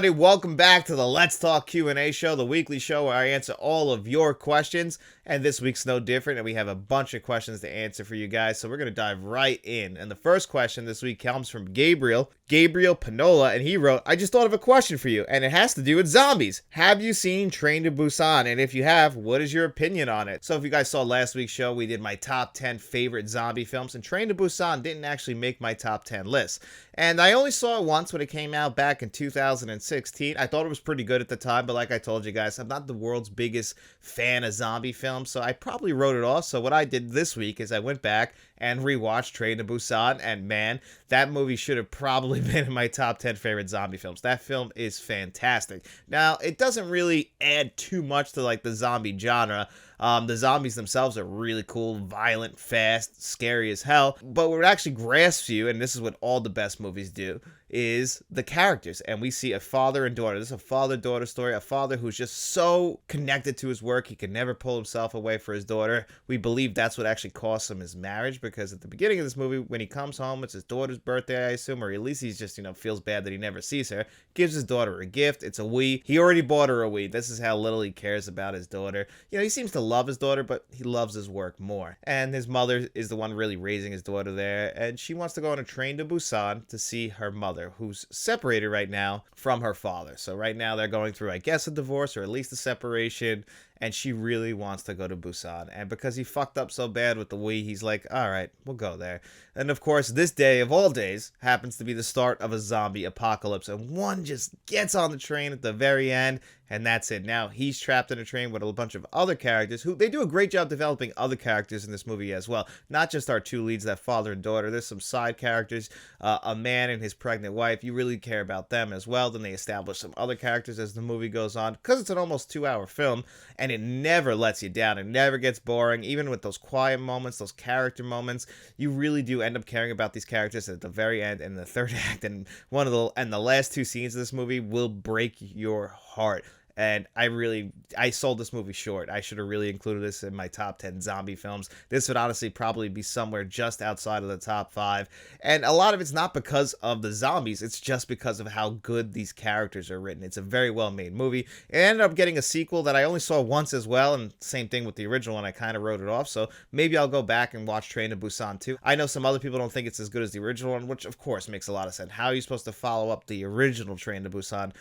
everybody, welcome back to the Let's Talk Q&A show, the weekly show where I answer all of your questions, and this week's no different, and we have a bunch of questions to answer for you guys, so we're going to dive right in. And the first question this week comes from Gabriel Panola, and he wrote, I just thought of a question for you, and it has to do with zombies. Have you seen Train to Busan? And if you have, what is your opinion on it? So if you guys saw last week's show, we did my top 10 favorite zombie films, and Train to Busan didn't actually make my top 10 list. And I only saw it once when it came out back in 2016. I thought it was pretty good at the time, but like I told you guys, I'm not the world's biggest fan of zombie films, so I probably wrote it off. So what I did this week is I went back and rewatched Train to Busan, and man, that movie should have probably been in my top 10 favorite zombie films. That film is fantastic. Now, it doesn't really add too much to like the zombie genre. The zombies themselves are really cool, violent, fast, scary as hell. But what actually grasps you, and this is what all the best movies do, is the characters. And we see a father and daughter. This is a father-daughter story. A father who's just so connected to his work, he can never pull himself away for his daughter. We believe that's what actually cost him his marriage, because at the beginning of this movie, when he comes home, it's his daughter's birthday, I assume, or at least he's just, feels bad that he never sees her. Gives his daughter a gift. It's a Wii. He already bought her a Wii. This is how little he cares about his daughter. He seems to love his daughter, but he loves his work more. And his mother is the one really raising his daughter there, and she wants to go on a train to Busan to see her mother, who's separated right now from her father. So right now they're going through, I guess, a divorce or at least a separation, and she really wants to go to Busan. And because he fucked up so bad with the Wii, he's like, all right, we'll go there. And of course, this day of all days happens to be the start of a zombie apocalypse, and one just gets on the train at the very end, and that's it. Now he's trapped in a train with a bunch of other characters who they do a great job developing other characters in this movie as well. Not just our two leads, that father and daughter. There's some side characters, a man and his pregnant wife. You really care about them as well. Then they establish some other characters as the movie goes on, because it's an almost 2-hour film, and it never lets you down. It never gets boring. Even with those quiet moments, those character moments, you really do end up caring about these characters at the very end and the third act. And the last two scenes of this movie will break your heart. And I sold this movie short. I should have really included this in my top 10 zombie films. This would honestly probably be somewhere just outside of the top 5. And a lot of it's not because of the zombies. It's just because of how good these characters are written. It's a very well-made movie. It ended up getting a sequel that I only saw once as well. And same thing with the original one. I kind of wrote it off. So maybe I'll go back and watch Train to Busan too. I know some other people don't think it's as good as the original one, which of course makes a lot of sense. How are you supposed to follow up the original Train to Busan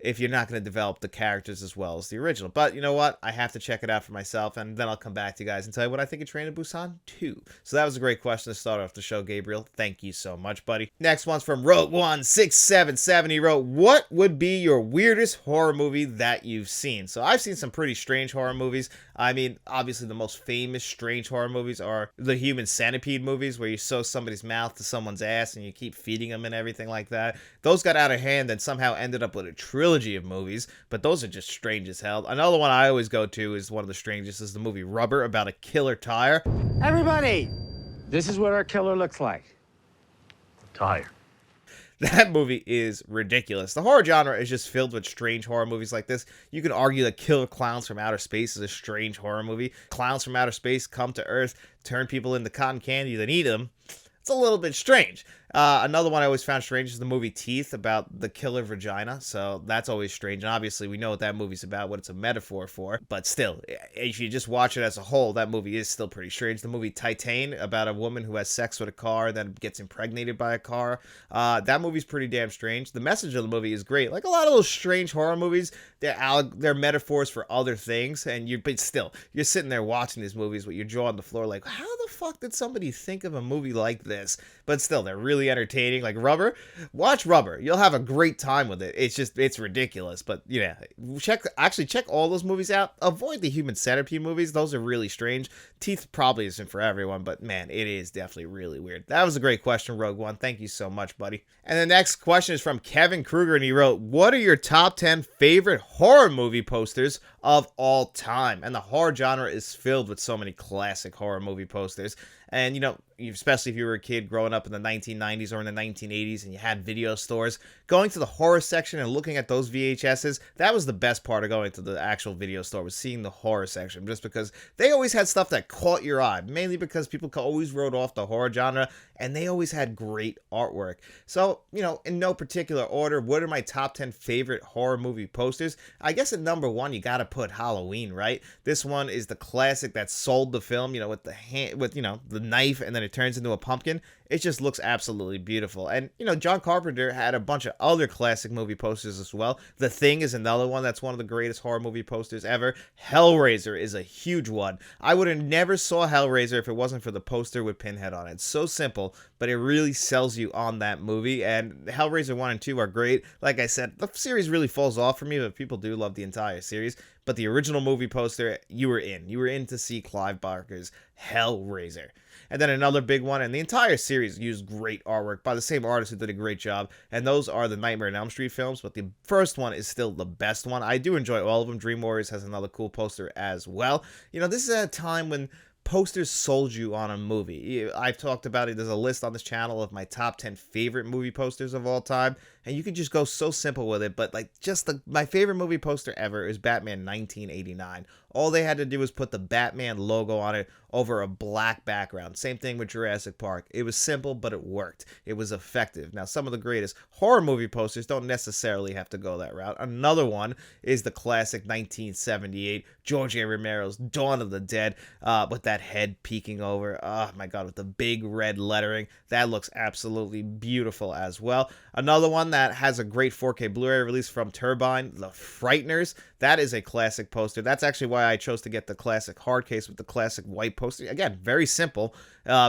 if you're not going to develop the characters as well as the original? But you know what? I have to check it out for myself, and then I'll come back to you guys and tell you what I think of Train to Busan 2. So that was a great question to start off the show, Gabriel. Thank you so much, buddy. Next one's from Rogue1677. He wrote, what would be your weirdest horror movie that you've seen? So I've seen some pretty strange horror movies. I mean, obviously the most famous strange horror movies are the Human Centipede movies, where you sew somebody's mouth to someone's ass and you keep feeding them and everything like that. Those got out of hand and somehow ended up with a trilogy of movies, but those are just strange as hell. Another one I always go to is one of the strangest, is the movie Rubber, about a killer tire. Everybody, this is what our killer looks like. Tire. That movie is ridiculous. The horror genre is just filled with strange horror movies like this. You can argue that Killer Clowns from Outer Space is a strange horror movie. Clowns from outer space come to Earth, turn people into cotton candy, then eat them. It's a little bit strange. Another one I always found strange is the movie Teeth, about the killer vagina. So that's always strange. And obviously we know what that movie's about, what it's a metaphor for. But still, if you just watch it as a whole, that movie is still pretty strange. The movie Titan, about a woman who has sex with a car and then gets impregnated by a car. That movie's pretty damn strange. The message of the movie is great. Like a lot of those strange horror movies, they're metaphors for other things. But still, you're sitting there watching these movies with your jaw on the floor like, how the fuck did somebody think of a movie like this? But still, they're really entertaining. Like Rubber, watch Rubber. You'll have a great time with it. It's ridiculous. But yeah, check all those movies out. Avoid the Human Centipede movies. Those are really strange. Teeth probably isn't for everyone, but man, it is definitely really weird. That was a great question, Rogue One. Thank you so much, buddy. And the next question is from Kevin Kruger, and he wrote, what are your top 10 favorite horror movie posters of all time. And the horror genre is filled with so many classic horror movie posters. And, especially if you were a kid growing up in the 1990s or in the 1980s and you had video stores, going to the horror section and looking at those VHSs, that was the best part of going to the actual video store, was seeing the horror section, just because they always had stuff that caught your eye, mainly because people always wrote off the horror genre, and they always had great artwork. So, in no particular order, what are my top 10 favorite horror movie posters? I guess at number one, you gotta put Halloween, right? This one is the classic that sold the film, with the hand, with, the knife, and then it turns into a pumpkin. It just looks absolutely beautiful. And, John Carpenter had a bunch of other classic movie posters as well. The Thing is another one that's one of the greatest horror movie posters ever. Hellraiser is a huge one. I would have never saw Hellraiser if it wasn't for the poster with Pinhead on it. It's so simple, but it really sells you on that movie. And Hellraiser 1 and 2 are great. Like I said, the series really falls off for me, but people do love the entire series. But the original movie poster, you were in. You were in to see Clive Barker's Hellraiser. And then another big one, and the entire series used great artwork by the same artist who did a great job, and those are the Nightmare on Elm Street films, but the first one is still the best one. I do enjoy all of them. Dream Warriors has another cool poster as well. This is at a time when posters sold you on a movie. I've talked about it. There's a list on this channel of my top 10 favorite movie posters of all time, and you could just go so simple with it. But my favorite movie poster ever is Batman 1989. All they had to do was put the Batman logo on it over a black background. Same thing with Jurassic Park. It was simple, but it worked. It was effective. Now, some of the greatest horror movie posters don't necessarily have to go that route. Another one is the classic 1978 George A. Romero's Dawn of the Dead, with that head peeking over. Oh my God, with the big red lettering. That looks absolutely beautiful as well. Another one that has a great 4K Blu-ray release from Turbine, The Frighteners. That is a classic poster. That's actually why I chose to get the classic hard case with the classic white poster. Again, very simple.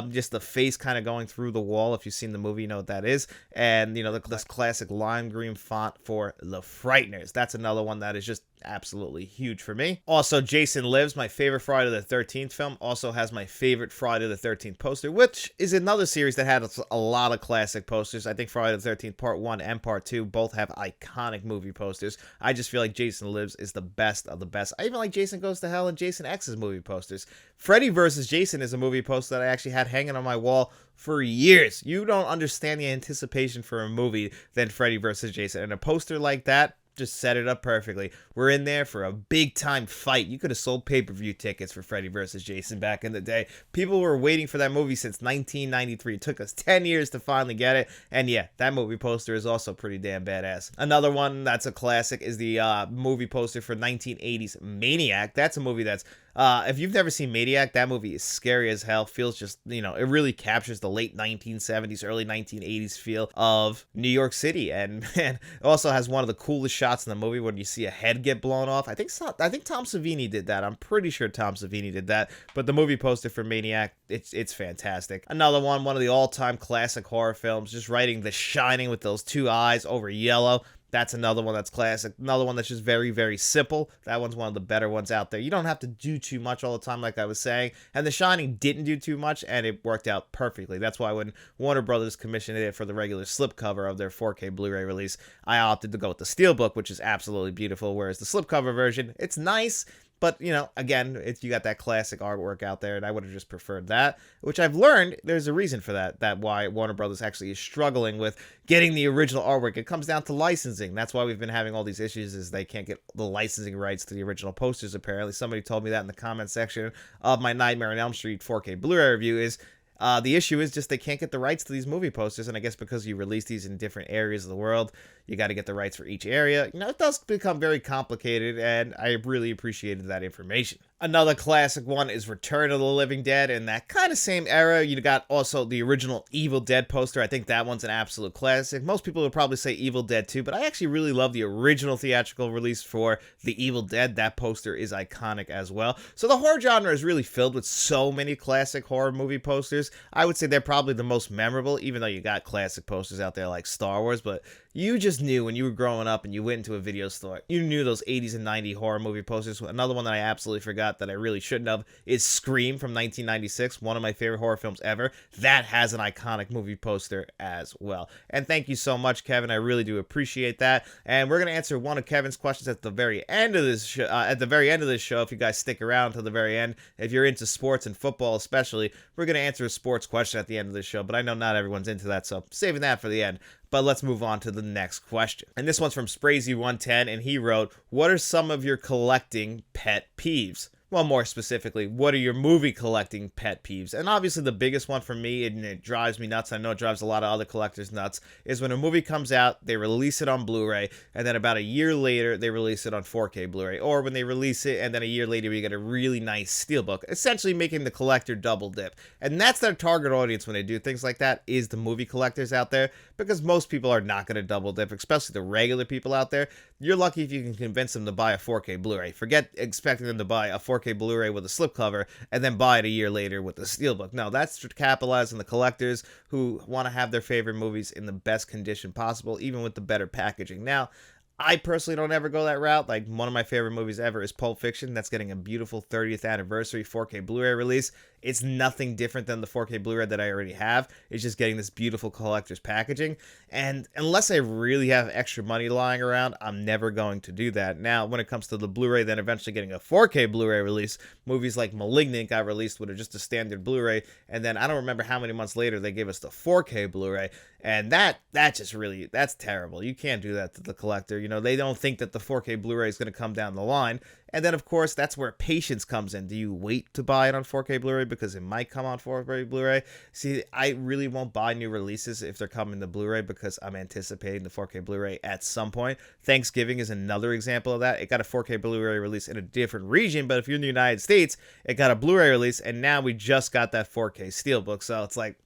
Just the face kind of going through the wall. If you've seen the movie, you know what that is. And, this classic lime green font for The Frighteners. That's another one that is just absolutely huge for me. Also, Jason Lives, my favorite Friday the 13th film, also has my favorite Friday the 13th poster, which is another series that had a lot of classic posters. I think Friday the 13th Part 1 and Part 2 both have iconic movie posters. I just feel like Jason Lives is the best of the best. I even like Jason Goes to Hell and Jason X's movie posters. Freddy vs. Jason is a movie poster that I actually had hanging on my wall for years. You don't understand the anticipation for a movie than Freddy vs. Jason. And a poster like that just set it up perfectly. We're in there for a big time fight. You could have sold pay-per-view tickets for Freddy vs. Jason back in the day. People were waiting for that movie since 1993. It took us 10 years to finally get it. And yeah, that movie poster is also pretty damn badass. Another one that's a classic is the movie poster for 1980's Maniac. That's a movie that's if you've never seen Maniac, that movie is scary as hell. Feels just, it really captures the late 1970s, early 1980s feel of New York City. And man, it also has one of the coolest shots in the movie when you see a head get blown off. I think Tom Savini did that. I'm pretty sure Tom Savini did that. But the movie poster for Maniac, it's fantastic. Another one of the all-time classic horror films, just writing The Shining with those two eyes over yellow. That's another one that's classic. Another one that's just very, very simple. That one's one of the better ones out there. You don't have to do too much all the time, like I was saying. And The Shining didn't do too much, and it worked out perfectly. That's why when Warner Brothers commissioned it for the regular slipcover of their 4K Blu-ray release, I opted to go with the Steelbook, which is absolutely beautiful, whereas the slipcover version, it's nice, but, again, you got that classic artwork out there, and I would have just preferred that, which I've learned there's a reason for that why Warner Brothers actually is struggling with getting the original artwork. It comes down to licensing. That's why we've been having all these issues, is they can't get the licensing rights to the original posters, apparently. Somebody told me that in the comment section of my Nightmare on Elm Street 4K Blu-ray review is the issue is just they can't get the rights to these movie posters, and I guess because you release these in different areas of the world, you got to get the rights for each area. It does become very complicated, and I really appreciated that information. Another classic one is Return of the Living Dead. In that kind of same era, you got also the original Evil Dead poster. I think that one's an absolute classic. Most people would probably say Evil Dead 2, but I actually really love the original theatrical release for the Evil Dead. That poster is iconic as well. So the horror genre is really filled with so many classic horror movie posters. I would say they're probably the most memorable, even though you got classic posters out there like Star Wars, but You just knew when you were growing up and you went into a video store, you knew those 80s and 90s horror movie posters. Another one that I absolutely forgot that I really shouldn't have is Scream from 1996, one of my favorite horror films ever. That has an iconic movie poster as well. And thank you so much, Kevin. I really do appreciate that. And we're going to answer one of Kevin's questions at the very end of this show. If you guys stick around to the very end, if you're into sports and football especially, we're going to answer a sports question at the end of this show. But I know not everyone's into that, so saving that for the end. But let's move on to the next question. And this one's from Sprazy110, and he wrote, what are some of your collecting pet peeves? Well, more specifically, what are your movie collecting pet peeves? And obviously the biggest one for me, and it drives me nuts, I know it drives a lot of other collectors nuts, is when a movie comes out, they release it on Blu-ray, and then about a year later, they release it on 4K Blu-ray. Or when they release it, and then a year later, you get a really nice steelbook, essentially making the collector double dip. And that's their target audience when they do things like that, is the movie collectors out there, because most people are not going to double dip, especially the regular people out there. You're lucky if you can convince them to buy a 4K Blu-ray. Forget expecting them to buy a 4K Blu-ray with a slipcover and then buy it a year later with the steelbook. No, that's to capitalize on the collectors who want to have their favorite movies in the best condition possible, even with the better packaging. Now, I personally don't ever go that route. Like, one of my favorite movies ever is Pulp Fiction. That's getting a beautiful 30th anniversary 4K Blu-ray release. It's nothing different than the 4K Blu-ray that I already have. It's just getting this beautiful collector's packaging. And unless I really have extra money lying around, I'm never going to do that. Now, when it comes to the Blu-ray, then eventually getting a 4K Blu-ray release, movies like Malignant got released with just a standard Blu-ray. And then I don't remember how many months later they gave us the 4K Blu-ray. And that just really, that's terrible. You can't do that to the collector. You know, they don't think that the 4K Blu-ray is going to come down the line. And then, of course, that's where patience comes in. Do you wait to buy it on 4K Blu-ray because it might come on 4K Blu-ray? See, I really won't buy new releases if they're coming to Blu-ray because I'm anticipating the 4K Blu-ray at some point. Thanksgiving is another example of that. It got a 4K Blu-ray release in a different region, but if you're in the United States, it got a Blu-ray release, and now we just got that 4K Steelbook. So it's like,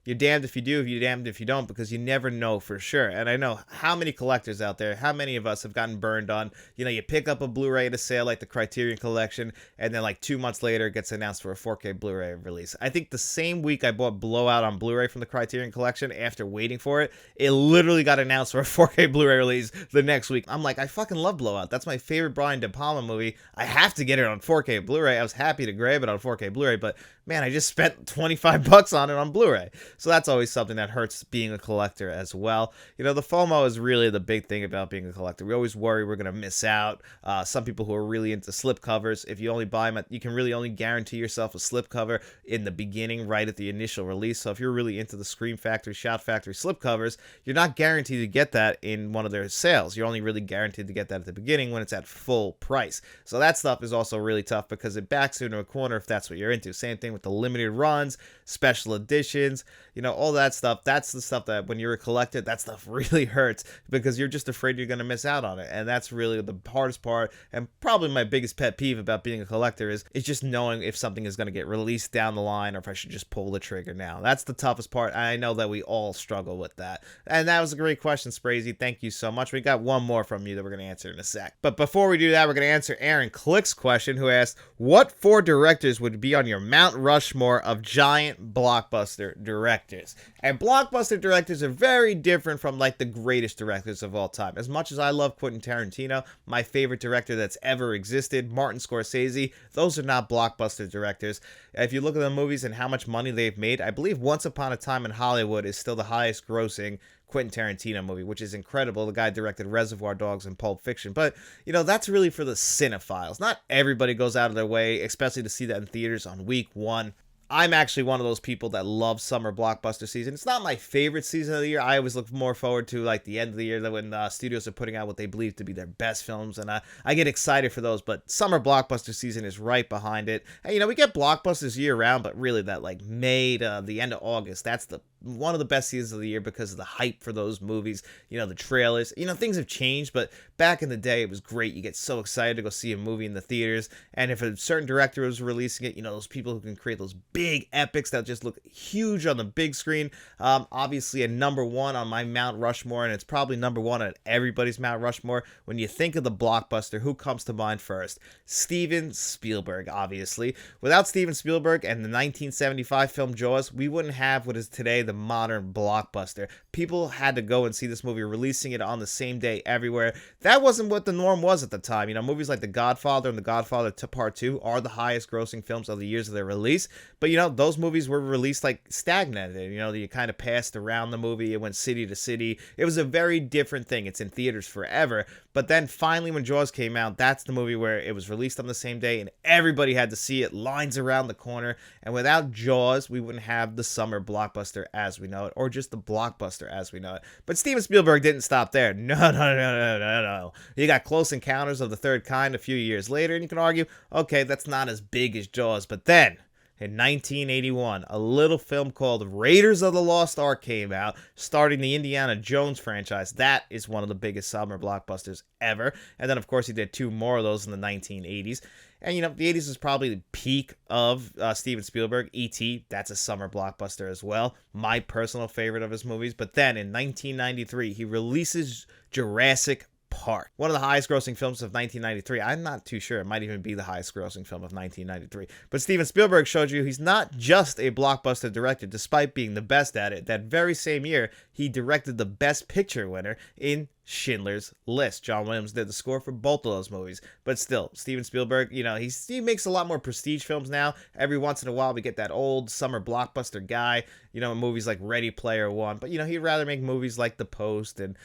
you're damned if you do, you're damned if you don't, because you never know for sure. And I know how many collectors out there, how many of us have gotten burned on, you know, you pick up a Blu-ray at a sale like the Criterion Collection, and then like 2 months later it gets announced for a 4K Blu-ray release. I think the same week I bought Blowout on Blu-ray from the Criterion Collection, after waiting for it, it literally got announced for a 4K Blu-ray release the next week. I'm like, I fucking love Blowout. That's my favorite Brian De Palma movie. I have to get it on 4K Blu-ray. I was happy to grab it on 4K Blu-ray, but man, I just spent 25 bucks on it on Blu-ray. So that's always something that hurts being a collector as well. You know, the FOMO is really the big thing about being a collector. We always worry we're going to miss out. Some people who are really into slipcovers, if you only buy them, you can really only guarantee yourself a slipcover in the beginning, right at the initial release. So if you're really into the Scream Factory, Shout Factory slipcovers, you're not guaranteed to get that in one of their sales. You're only really guaranteed to get that at the beginning when it's at full price. So that stuff is also really tough because it backs you into a corner if that's what you're into. Same thing with the limited runs, special editions, you know, all that stuff. That's the stuff that when you're a collector, that stuff really hurts because you're just afraid you're going to miss out on it. And that's really the hardest part, and probably my biggest pet peeve about being a collector is just knowing if something is going to get released down the line or if I should just pull the trigger now. That's the toughest part. I know that we all struggle with that. And that was a great question, Sprazy. Thank you so much. We got one more from you that we're going to answer in a sec. But before we do that, we're going to answer Aaron Click's question, who asked, what 4 directors would be on your Mount Rushmore of giant blockbuster directors? And blockbuster directors are very different from like the greatest directors of all time. As much as I love Quentin Tarantino, my favorite director that's ever existed, Martin Scorsese, those are not blockbuster directors. If you look at the movies and how much money they've made, I believe Once Upon a Time in Hollywood is still the highest grossing Quentin Tarantino movie, which is incredible. The guy directed Reservoir Dogs and Pulp Fiction. But, you know, that's really for the cinephiles. Not everybody goes out of their way, especially to see that in theaters on week 1. I'm actually one of those people that love summer blockbuster season. It's not my favorite season of the year. I always look more forward to like the end of the year when studios are putting out what they believe to be their best films, and I get excited for those. But summer blockbuster season is right behind it. And, you know, we get blockbusters year round, but really that like May to the end of August, that's one of the best seasons of the year because of the hype for those movies, you know, the trailers. You know, things have changed, but back in the day it was great. You get so excited to go see a movie in the theaters, and if a certain director was releasing it, you know, those people who can create those big epics that just look huge on the big screen. Obviously a number 1 on my Mount Rushmore, and it's probably number 1 on everybody's Mount Rushmore. When you think of the blockbuster, who comes to mind first? Steven Spielberg, obviously. Without Steven Spielberg and the 1975 film Jaws, we wouldn't have what is today the modern blockbuster. People had to go and see this movie, releasing it on the same day everywhere. That wasn't what the norm was at the time. Movies like The Godfather and The Godfather Part 2 are the highest grossing films of the years of their release. But, those movies were released like stagnated. You kind of passed around the movie. It went city to city. It was a very different thing. It's in theaters forever. But then finally when Jaws came out, that's the movie where it was released on the same day and everybody had to see it, lines around the corner. And without Jaws, we wouldn't have the summer blockbuster as we know it, or just the blockbuster as we know it. But Steven Spielberg didn't stop there. No. You got Close Encounters of the Third Kind a few years later, and you can argue, okay, that's not as big as Jaws. But then, in 1981, a little film called Raiders of the Lost Ark came out, starting the Indiana Jones franchise. That is one of the biggest summer blockbusters ever. And then, of course, he did 2 more of those in the 1980s. And, the 80s was probably the peak of Steven Spielberg. E.T., that's a summer blockbuster as well. My personal favorite of his movies. But then, in 1993, he releases Jurassic Park, one of the highest grossing films of 1993. I'm not too sure. It might even be the highest grossing film of 1993. But Steven Spielberg showed you he's not just a blockbuster director, despite being the best at it. That very same year, he directed the Best Picture winner in Schindler's List. John Williams did the score for both of those movies. But still, Steven Spielberg, he makes a lot more prestige films now. Every once in a while, we get that old summer blockbuster guy, in movies like Ready Player One. But, he'd rather make movies like The Post and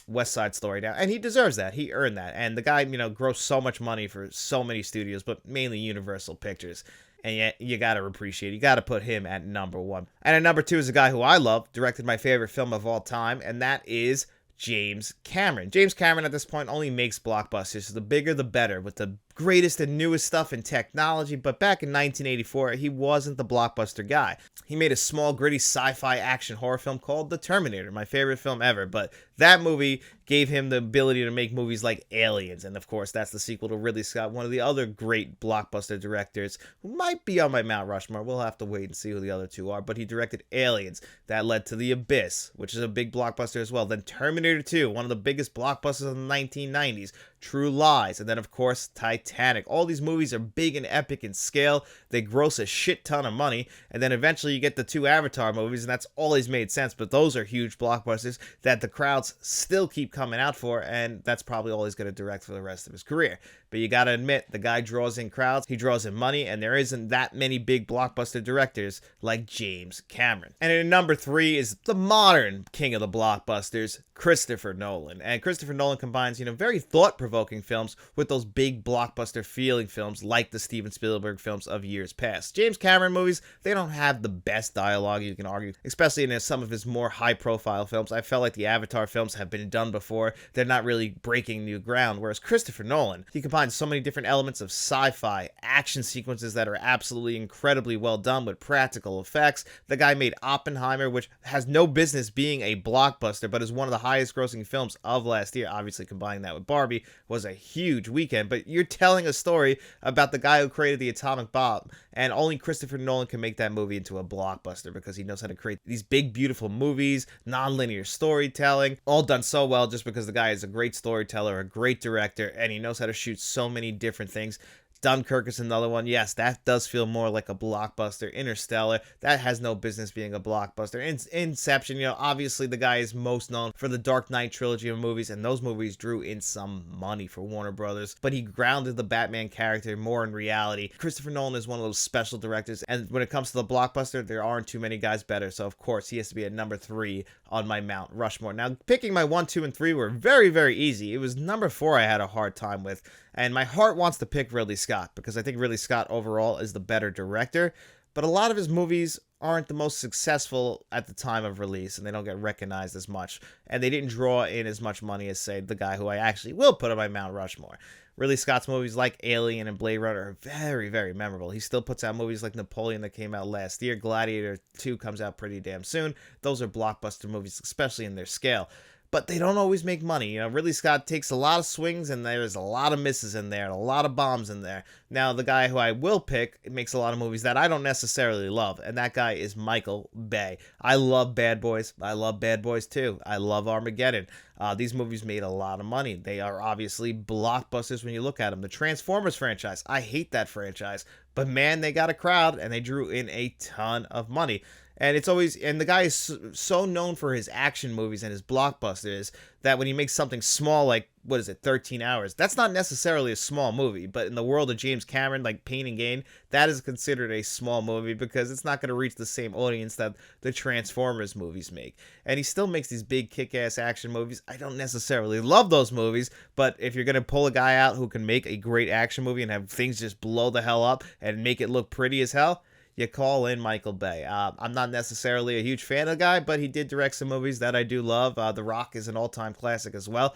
West Side Story now. And he deserves that. He earned that. And the guy, grossed so much money for so many studios, but mainly Universal Pictures. And yet, you got to appreciate it. You got to put him at number 1. And at number 2 is a guy who I love, directed my favorite film of all time, and that is James Cameron. James Cameron at this point only makes blockbusters. So the bigger the better, with the greatest and newest stuff in technology. But back in 1984, he wasn't the blockbuster guy. He made a small, gritty sci-fi action horror film called The Terminator, my favorite film ever. But that movie gave him the ability to make movies like Aliens. And of course, that's the sequel to Ridley Scott, one of the other great blockbuster directors who might be on my Mount Rushmore. We'll have to wait and see who the other two are. But he directed Aliens. That led to The Abyss, which is a big blockbuster as well. Then Terminator 2, one of the biggest blockbusters of the 1990s. True Lies, and then of course Titanic. All these movies are big and epic in scale. They gross a shit ton of money, and then eventually you get the 2 Avatar movies, and that's always made sense. But those are huge blockbusters that the crowds still keep coming out for, and that's probably all he's going to direct for the rest of his career. But you got to admit, the guy draws in crowds, he draws in money, and there isn't that many big blockbuster directors like James Cameron. And in number 3 is the modern king of the blockbusters, Christopher Nolan. And Christopher Nolan combines, very thought-provoking films with those big blockbuster feeling films like the Steven Spielberg films of years past. James Cameron movies, they don't have the best dialogue, you can argue, especially in some of his more high-profile films. I felt like the Avatar films have been done before. They're not really breaking new ground, whereas Christopher Nolan, he combines so many different elements of sci-fi, action sequences that are absolutely incredibly well done with practical effects. The guy made Oppenheimer, which has no business being a blockbuster, but is one of the highest grossing films of last year. Obviously, combining that with Barbie was a huge weekend, but you're telling a story about the guy who created the atomic bomb, and only Christopher Nolan can make that movie into a blockbuster because he knows how to create these big, beautiful movies, non-linear storytelling, all done so well just because the guy is a great storyteller, a great director, and he knows how to shoot so many different things. Dunkirk is another one. Yes, that does feel more like a blockbuster. Interstellar, that has no business being a blockbuster. Inception, obviously the guy is most known for the Dark Knight trilogy of movies, and those movies drew in some money for Warner Brothers, but he grounded the Batman character more in reality. Christopher Nolan is one of those special directors, and when it comes to the blockbuster, there aren't too many guys better, so of course he has to be at number 3 on my Mount Rushmore. Now, picking my 1, 2, and 3 were very, very easy. It was number 4 I had a hard time with. And my heart wants to pick Ridley Scott because I think Ridley Scott overall is the better director. But a lot of his movies aren't the most successful at the time of release, and they don't get recognized as much. And they didn't draw in as much money as, say, the guy who I actually will put on my Mount Rushmore. Ridley Scott's movies like Alien and Blade Runner are very, very memorable. He still puts out movies like Napoleon that came out last year. Gladiator 2 comes out pretty damn soon. Those are blockbuster movies, especially in their scale. But they don't always make money. Ridley Scott takes a lot of swings, and there's a lot of misses in there, and a lot of bombs in there. Now, the guy who I will pick makes a lot of movies that I don't necessarily love, and that guy is Michael Bay. I love Bad Boys. I love Bad Boys 2. I love Armageddon. These movies made a lot of money. They are obviously blockbusters when you look at them. The Transformers franchise, I hate that franchise, but man, they got a crowd, and they drew in a ton of money. And it's always, and the guy is so known for his action movies and his blockbusters that when he makes something small, like, what is it, 13 Hours, that's not necessarily a small movie, but in the world of James Cameron, like Pain and Gain, that is considered a small movie because it's not going to reach the same audience that the Transformers movies make. And he still makes these big kick-ass action movies. I don't necessarily love those movies, but if you're going to pull a guy out who can make a great action movie and have things just blow the hell up and make it look pretty as hell, you call in Michael Bay. I'm not necessarily a huge fan of the guy, but he did direct some movies that I do love. The Rock is an all-time classic as well.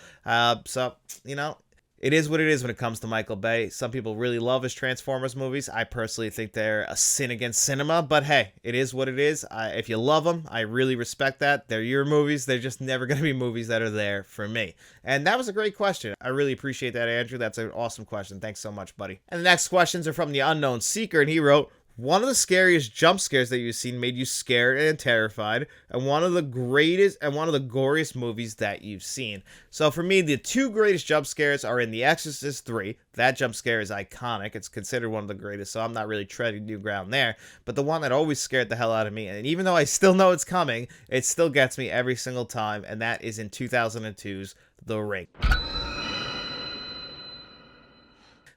So, you know, it is what it is when it comes to Michael Bay. Some people really love his Transformers movies. I personally think they're a sin against cinema, but hey, it is what it is. If you love them, I really respect that. They're your movies. They're just never going to be movies that are there for me. And that was a great question. I really appreciate that, Andrew. That's an awesome question. Thanks so much, buddy. And the next questions are from the Unknown Seeker, and he wrote, one of the scariest jump scares that you've seen made you scared and terrified, and one of the greatest and one of the goriest movies that you've seen. So for me, the two greatest jump scares are in The Exorcist 3. That jump scare is iconic. It's considered one of the greatest, so I'm not really treading new ground there. But the one that always scared the hell out of me, and even though I still know it's coming, it still gets me every single time, and that is in 2002's The Ring.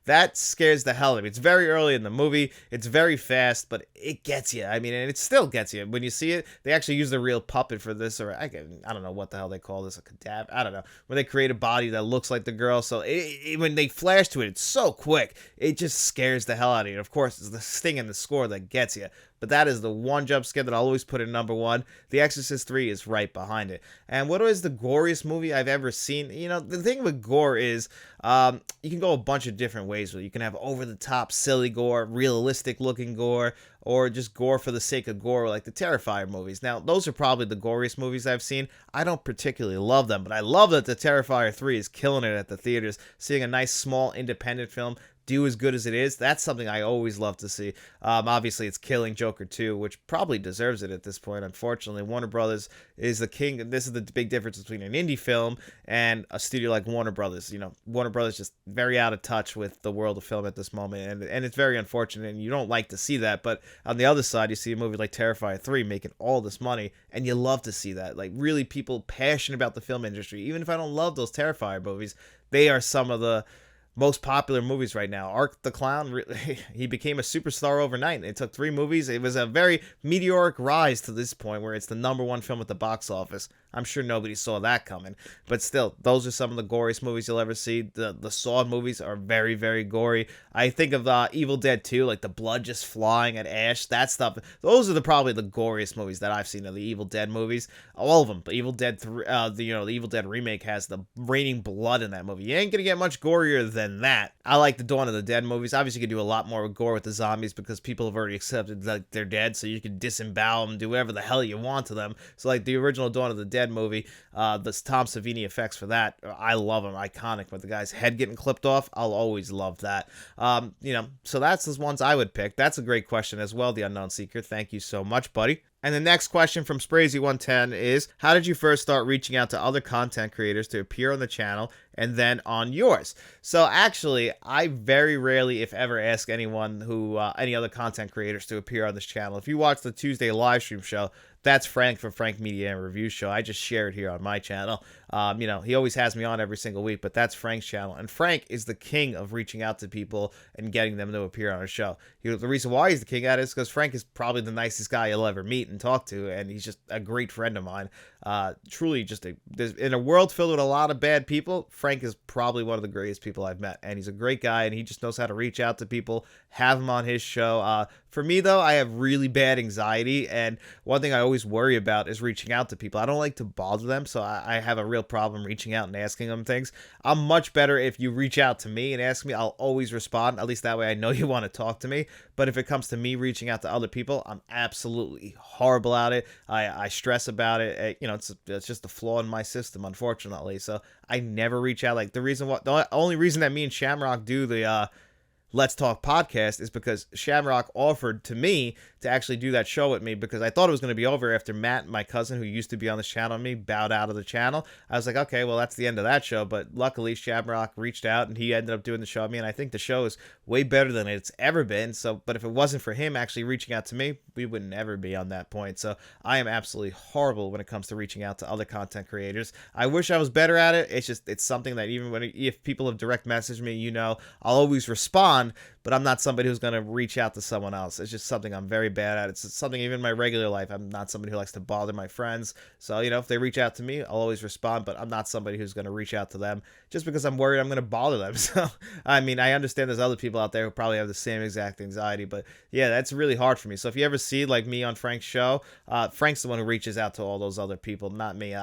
That scares the hell out of me. It's very early in the movie. It's very fast, but it gets you. I mean, and it still gets you. When you see it, they actually use the real puppet for this, or I don't know what the hell they call this, a cadaver. I don't know. When they create a body that looks like the girl. So when they flash to it, it's so quick. It just scares the hell out of you. And of course, it's the sting and the score that gets you. But that is the one jump scare that I'll always put in number one. The Exorcist 3 is right behind it. And what is the goriest movie I've ever seen? You know, the thing with gore is you can go a bunch of different ways with it. You can have over-the-top, silly gore, realistic-looking gore, or just gore for the sake of gore, like the Terrifier movies. Now, those are probably the goriest movies I've seen. I don't particularly love them, but I love that the Terrifier 3 is killing it at the theaters. Seeing a nice, small, independent film do as good as it is, that's something I always love to see. Obviously, it's killing Joker 2, which probably deserves it at this point, unfortunately. Warner Brothers is the king. This is the big difference between an indie film and a studio like Warner Brothers. You know, Warner Brothers just very out of touch with the world of film at this moment, and it's very unfortunate, and you don't like to see that. But on the other side, you see a movie like Terrifier 3 making all this money, and you love to see that. Like, really people passionate about the film industry. Even if I don't love those Terrifier movies, they are some of the most popular movies right now. Art the Clown, he became a superstar overnight. It took 3 movies. It was a very meteoric rise to this point where it's the #1 film at the box office. I'm sure nobody saw that coming. But still, those are some of the goriest movies you'll ever see. The Saw movies are very, very gory. I think of Evil Dead 2, like the blood just flying at Ash, that stuff. Those are probably the goriest movies that I've seen of the Evil Dead movies. All of them. But Evil Dead 3, the Evil Dead remake has the raining blood in that movie. You ain't gonna get much gorier than that. I like the Dawn of the Dead movies. Obviously, you can do a lot more gore with the zombies because people have already accepted that they're dead, so you can disembowel them, do whatever the hell you want to them. So like the original Dawn of the Dead movie, the Tom Savini effects for that, I love them. Iconic. With the guy's head getting clipped off, I'll always love that. So that's the ones I would pick. That's a great question as well, the Unknown Seeker. Thank you so much, buddy. And the next question from Sprazy110 is, how did you first start reaching out to other content creators to appear on the channel and then on yours? So actually, I very rarely, if ever, ask anyone any other content creators to appear on this channel. If you watch the Tuesday live stream show, that's Frank from Frank Media and Review Show. I just share it here on my channel. He always has me on every single week, but that's Frank's channel. And Frank is the king of reaching out to people and getting them to appear on a show. The reason why he's the king at it is because Frank is probably the nicest guy you'll ever meet and talk to, and he's just a great friend of mine. Truly, in a world filled with a lot of bad people, Frank is probably one of the greatest people I've met, and he's a great guy, and he just knows how to reach out to people, have him on his show. For me, though, I have really bad anxiety, and one thing I always worry about is reaching out to people. I don't like to bother them, so I have a real problem reaching out and asking them things. I'm much better if you reach out to me and ask me. I'll always respond. At least that way I know you want to talk to me. But if it comes to me reaching out to other people, I'm absolutely horrible at it. I stress about it. It's just a flaw in my system, unfortunately. So I never reach out. Like the only reason that me and Shamrock do Let's Talk podcast is because Shamrock offered to me to actually do that show with me, because I thought it was going to be over after Matt, my cousin who used to be on this channel with me, bowed out of the channel. I was like, okay, well, that's the end of that show. But luckily, Shamrock reached out and he ended up doing the show with me. And I think the show is way better than it's ever been. So, but if it wasn't for him actually reaching out to me, we would never be on that point. So I am absolutely horrible when it comes to reaching out to other content creators. I wish I was better at it. It's something that even if people have direct messaged me, I'll always respond, but I'm not somebody who's going to reach out to someone else. It's just something I'm very bad at. It's something even in my regular life. I'm not somebody who likes to bother my friends. So, if they reach out to me, I'll always respond, but I'm not somebody who's going to reach out to them just because I'm worried I'm going to bother them. So, I mean, I understand there's other people out there who probably have the same exact anxiety, but yeah, that's really hard for me. So if you ever see like me on Frank's show, Frank's the one who reaches out to all those other people, not me.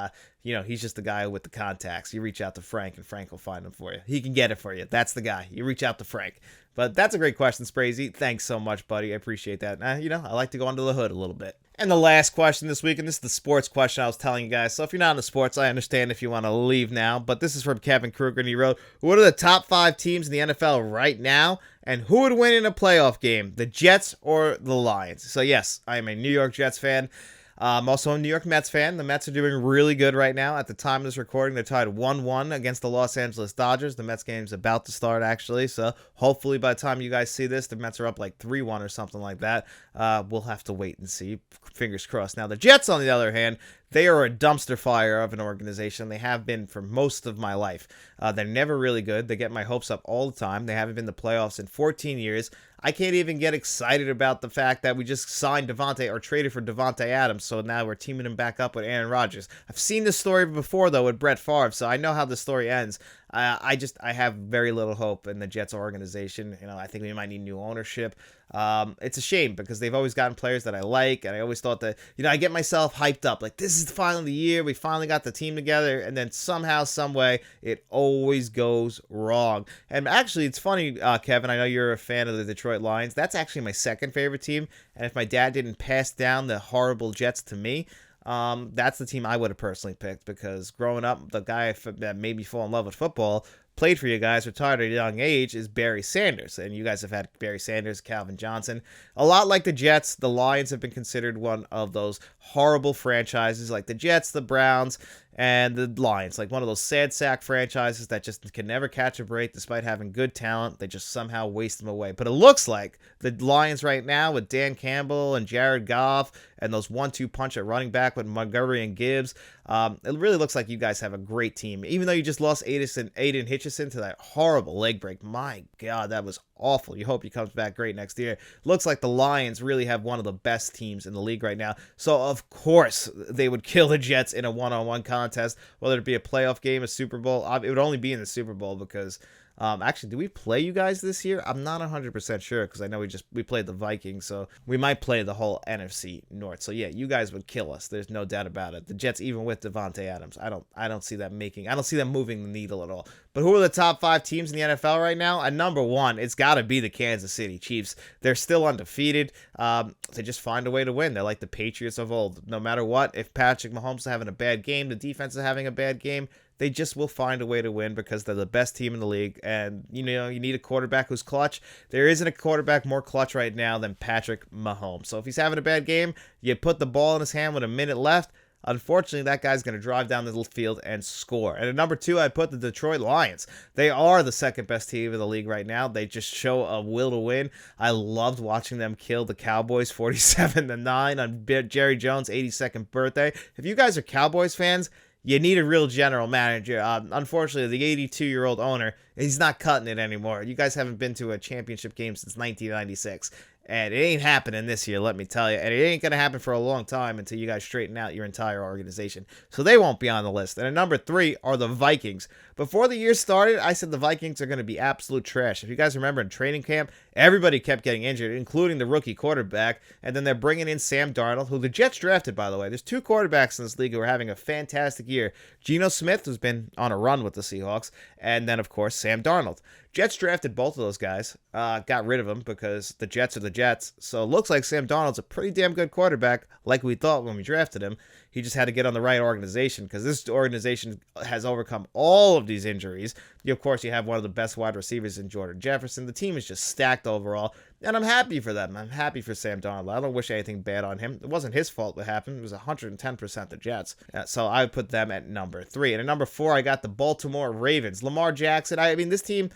He's just the guy with the contacts. You reach out to Frank and Frank will find them for you. He can get it for you. That's the guy. You reach out to Frank. But that's a great question, Sprazy. Thanks so much, buddy. I appreciate that. I like to go under the hood a little bit. And the last question this week, and this is the sports question I was telling you guys. So if you're not into sports, I understand if you want to leave now. But this is from Kevin Kruger, and he wrote, what are the top 5 teams in the NFL right now? And who would win in a playoff game, the Jets or the Lions? So yes, I am a New York Jets fan. I'm also a New York Mets fan. The Mets are doing really good right now. At the time of this recording, they're tied 1-1 against the Los Angeles Dodgers. The Mets game's about to start, actually. So hopefully by the time you guys see this, the Mets are up like 3-1 or something like that. We'll have to wait and see. Fingers crossed. Now, the Jets, on the other hand, they are a dumpster fire of an organization. They have been for most of my life. They're never really good. They get my hopes up all the time. They haven't been to the playoffs in 14 years. I can't even get excited about the fact that we just signed traded for Devontae Adams, so now we're teaming him back up with Aaron Rodgers. I've seen this story before, though, with Brett Favre, so I know how the story ends. I have very little hope in the Jets organization. I think we might need new ownership. It's a shame because they've always gotten players that I like, and I always thought that, I get myself hyped up. Like, this is finally the year. We finally got the team together, and then somehow, some way, it always goes wrong. And actually, it's funny, Kevin, I know you're a fan of the Detroit Lions. That's actually my second favorite team, and if my dad didn't pass down the horrible Jets to me, that's the team I would have personally picked, because growing up, the guy that made me fall in love with football played for you guys, retired at a young age, is Barry Sanders. And you guys have had Barry Sanders, Calvin Johnson. A lot like the Jets, the Lions have been considered one of those horrible franchises, like the Jets, the Browns, and the Lions. Like one of those sad sack franchises that just can never catch a break despite having good talent. They just somehow waste them away. But it looks like the Lions right now with Dan Campbell and Jared Goff and those 1-2 punch at running back with Montgomery and Gibbs, it really looks like you guys have a great team. Even though you just lost Aiden Hitchison to that horrible leg break. My God, that was awful. You hope he comes back great next year. Looks like the Lions really have one of the best teams in the league right now. So, of course, they would kill the Jets in a one-on-one contest, whether it be a playoff game, a Super Bowl. It would only be in the Super Bowl because... actually, do we play you guys this year? I'm not 100% sure because I know we played the Vikings, so we might play the whole NFC North. So yeah, you guys would kill us. There's no doubt about it. The Jets, even with Devontae Adams, I don't see them moving the needle at all. But who are the top 5 teams in the NFL right now? At number 1, it's got to be the Kansas City Chiefs. They're still undefeated. They just find a way to win. They're like the Patriots of old. No matter what, if Patrick Mahomes is having a bad game, the defense is having a bad game, they just will find a way to win because they're the best team in the league. And, you need a quarterback who's clutch. There isn't a quarterback more clutch right now than Patrick Mahomes. So if he's having a bad game, you put the ball in his hand with a minute left. Unfortunately, that guy's going to drive down the field and score. And at number 2, I'd put the Detroit Lions. They are the second best team in the league right now. They just show a will to win. I loved watching them kill the Cowboys 47-9 on Jerry Jones' 82nd birthday. If you guys are Cowboys fans, you need a real general manager. Unfortunately, the 82-year-old owner, he's not cutting it anymore. You guys haven't been to a championship game since 1996. And it ain't happening this year, let me tell you. And it ain't going to happen for a long time until you guys straighten out your entire organization. So they won't be on the list. And at number 3 are the Vikings. Before the year started, I said the Vikings are going to be absolute trash. If you guys remember in training camp, Everybody kept getting injured, including the rookie quarterback. And then they're bringing in Sam Darnold, who the Jets drafted, by the way. There's 2 quarterbacks in this league who are having a fantastic year. Geno Smith, who's been on a run with the Seahawks, and then, of course, Sam Darnold. Jets drafted both of those guys, got rid of them because the Jets are the Jets. So it looks like Sam Darnold's a pretty damn good quarterback, like we thought when we drafted him. He just had to get on the right organization because this organization has overcome all of these injuries. Of course, you have one of the best wide receivers in Jordan Jefferson. The team is just stacked overall, and I'm happy for them. I'm happy for Sam Darnold. I don't wish anything bad on him. It wasn't his fault what happened. It was 110% the Jets. So I would put them at number 3. And at number 4, I got the Baltimore Ravens. Lamar Jackson. I mean, this team,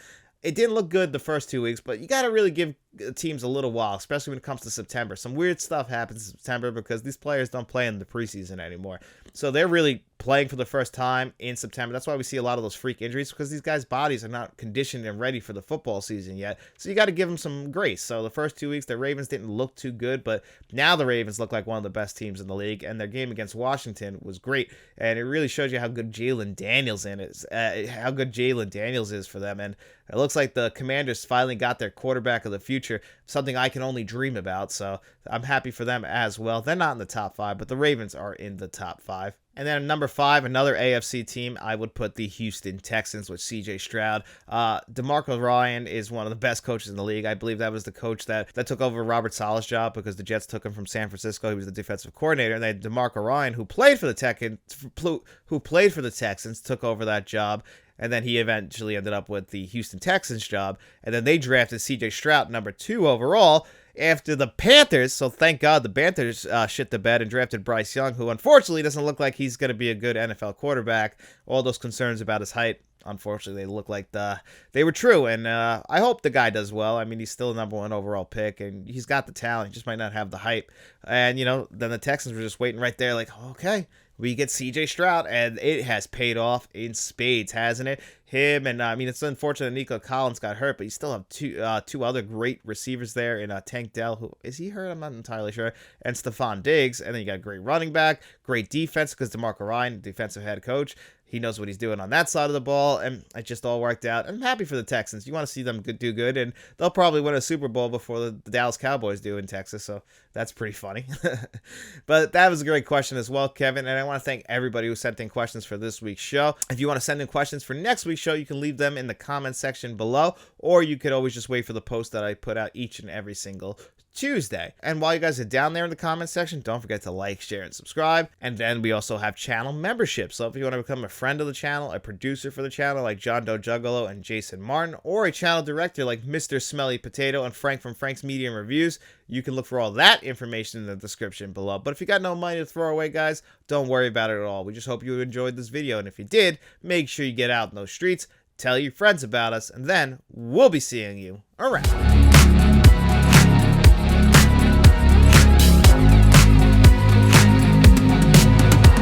it didn't look good the first 2 weeks, but you got to really give teams a little while, especially when it comes to September. Some weird stuff happens in September because these players don't play in the preseason anymore. So they're really playing for the first time in September. That's why we see a lot of those freak injuries, because these guys' bodies are not conditioned and ready for the football season yet. So you got to give them some grace. So the first 2 weeks, the Ravens didn't look too good, but now the Ravens look like one of the best teams in the league, and their game against Washington was great. And it really shows you how good Jalen Daniels is for them. And it looks like the Commanders finally got their quarterback of the future, something I can only dream about. So I'm happy for them as well. They're not in the top 5, but the Ravens are in the top 5. And then number 5, another AFC team, I would put the Houston Texans with C.J. Stroud. DeMarco Ryan is one of the best coaches in the league. I believe that was the coach that took over Robert Saleh's job because the Jets took him from San Francisco. He was the defensive coordinator. And then DeMarco Ryan, who played for the Texans, took over that job. And then he eventually ended up with the Houston Texans job. And then they drafted C.J. Stroud, number 2 overall, after the Panthers. So thank God the Panthers shit the bed and drafted Bryce Young, who unfortunately doesn't look like he's going to be a good NFL quarterback. All those concerns about his height, unfortunately, they look like they were true. And I hope the guy does well. I mean, he's still a number 1 overall pick, and he's got the talent. He just might not have the hype. And, then the Texans were just waiting right there like, okay, we get C.J. Stroud, and it has paid off in spades, hasn't it? Him and, it's unfortunate Nico Collins got hurt, but you still have two other great receivers there in Tank Dell, who, is he hurt? I'm not entirely sure, and Stephon Diggs, and then you got a great running back, great defense, because DeMarco Ryan, defensive head coach, he knows what he's doing on that side of the ball, and it just all worked out. I'm happy for the Texans. You want to see them do good, and they'll probably win a Super Bowl before the Dallas Cowboys do in Texas, so that's pretty funny. But that was a great question as well, Kevin, and I want to thank everybody who sent in questions for this week's show. If you want to send in questions for next week's show, you can leave them in the comments section below, or you could always just wait for the post that I put out each and every single Tuesday. And while you guys are down there in the comment section, don't forget to like, share, and subscribe. And then we also have channel membership. So if you want to become a friend of the channel, a producer for the channel like John Doe Juggalo and Jason Martin, or a channel director like Mr. Smelly Potato and Frank from Frank's Media and Reviews, you can look for all that information in the description below. But if you got no money to throw away, guys, don't worry about it at all. We just hope you enjoyed this video. And if you did, make sure you get out in those streets, tell your friends about us, and then we'll be seeing you around.